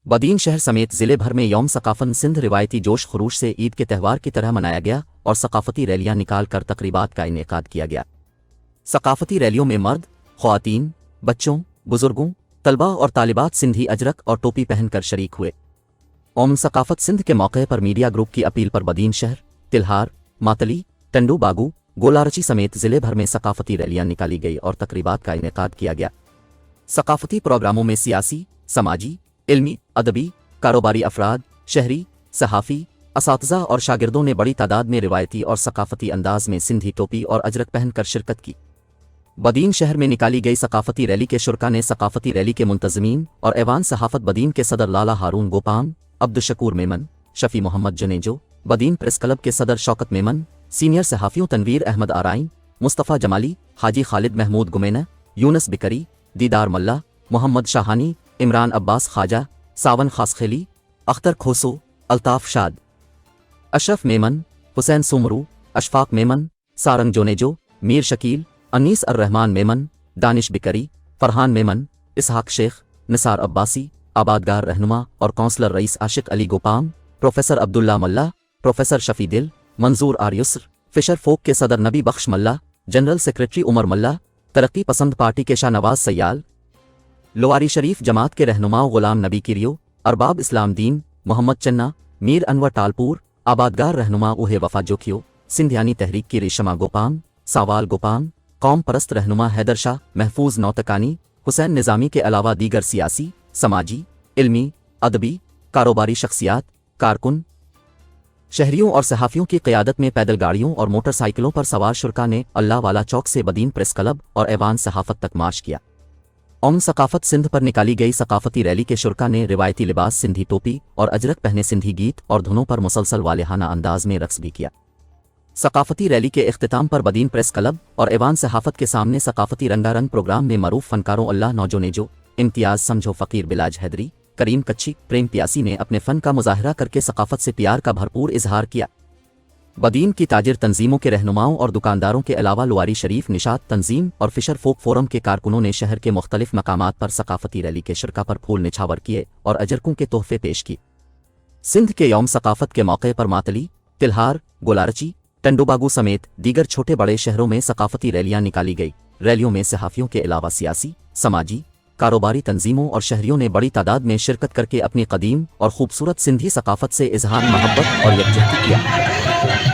बदीन शहर समेत ज़िले भर में यौम सकाफ़त सिंध रिवायती जोश खरूश से ईद के त्यौहार की तरह मनाया गया और सकाफ़ती रैलियां निकाल कर तकरीबात का इनेकाद किया गया। सकाफ़ती रैलियों में मर्द, ख़वातीन, बच्चों, बुज़ुर्गों, तलबा और तालिबात सिंधी अजरक और टोपी पहनकर शरीक हुए। यौम सकाफ़त सिंध के मौके पर मीडिया ग्रुप की अपील पर बदीन शहर, तिल्हार, मातली, टंडू बागू, गोलारची समेत ज़िले भर में सकाफ़ती रैलियां निकाली गई और तकरीबात का इनेकाद किया गया। सकाफ़ती प्रोग्रामों में सियासी, समाजी, इल्मी, अदबी, कारोबारी अफराद, शहरी, सहाफ़ी, असातिज़ा और शागिर्दों ने बड़ी तादाद में रिवायती और सकाफ़ती अंदाज में सिंधी टोपी और अजरक पहनकर शिरकत की। बदीन शहर में निकाली गई सकाफ़ती रैली के शुरका ने सकाफ़ती रैली के मुंतज़मीन और ऐवान सहाफ़त बदीन के सदर लाला हारून गोपाम, अब्दुशकूर मेमन, शफ़ी मोहम्मद जनेजो, बदीन प्रेस क्लब के सदर शौकत मेमन, सीनियर सहाफ़ियों तनवीर अहमद आराइन, मुस्तफ़ा जमाली, हाजी खालिद महमूद गुमेना, यूनस बिकरी, दीदार मल्ला, मोहम्मद शाहानी, इमरान अब्बास ख्वाजा, सावन खासखेली, अख्तर खोसो, अल्ताफ़ शाद, अशरफ मेमन, हुसैन सुमरू, अशफाक मेमन, सारंग जोनेजो, मीर शकील, अनीस अर्रहमान मेमन, दानिश बिकरी, फरहान मेमन, इसहाक शेख, निसार अब्बासी, आबादगार रहनुमा और कौंसलर रईस आशिक अली गोपाम, प्रोफेसर अब्दुल्ला मल्ला, प्रोफेसर शफ़ी दिल, मंजूर आर युस्र, फिशर फोक के सदर नबी बख्श मल्ला, जनरल सेक्रेटरी उमर मल्ला, तरक्की पसंद पार्टी के शाहनवाज सयाल, लोवारी शरीफ जमात के रहनुमाओं गुलाम नबी किरियो, अरबाब इस्लाम दीन, मोहम्मद चन्ना, मीर अनवर टालपुर, आबादगार रहनुमा उहे वफा जोखियो, सिंधियानी तहरीक की रेशमा गोपाम, सावाल गोपाम, कौम परस्त रहनुमा हैदर शाह, महफूज नौतकानी, हुसैन निज़ामी के अलावा दीगर सियासी, समाजी, इल्मी, अदबी, कारोबारी शख्सियात, कारकुन, शहरियों और सहाफ़ियों की क़यादत में पैदल गाड़ियों और मोटरसाइकिलों पर सवार शुरका ने अल्लाह वाला चौक से बदीन प्रेस क्लब और ऐवान सहाफ़त तक मार्च किया। यौम सकाफ़त सिंध पर निकाली गई सकाफ़ती रैली के शुरका ने रिवायती लिबास सिंधी टोपी और अजरक पहने सिंधी गीत और धुनों पर मुसलसल वालेहाना अंदाज में रक्स भी किया। सकाफ़ती रैली के इख्तिताम पर बदीन प्रेस क्लब और ऐवान सहाफ़त के सामने सकाफ़ती रंगारंग प्रोग्राम में मरूफ फ़नकारों अल्लाह नौजोनेजो, इम्तियाज़ समझो फ़कीर बिलाज हैदरी, करीम कच्ची, प्रेम प्यासी ने अपने फ़न का मुज़ाहरा करके सकाफ़त से प्यार का भरपूर इजहार किया। बदीन की ताजिर तंजीमों के रहनुमाओं और दुकानदारों के अलावा लुआरी शरीफ निशात तंजीम और फिशर फोक फोरम के कारकुनों ने शहर के मुख्तलिफ मकामात पर सकाफ़ती रैली के शुरका पर फूल निछावर किए और अजरकों के तोहफे पेश किए। सिंध के यौम सकाफ़त के मौके पर मातली, तिल्हार, गोलारची, टंडोबागू समेत दीगर छोटे बड़े शहरों में सकाफ़ती रैलियां निकाली गई। रैलियों में सहाफ़ियों के अलावा सियासी, समाजी, कारोबारी तंजीमों और शहरियों ने बड़ी तादाद में शिरकत करके अपनी कदीम और खूबसूरत सिंधी सकाफ़त से इजहार मोहब्बत और यकजहती किया।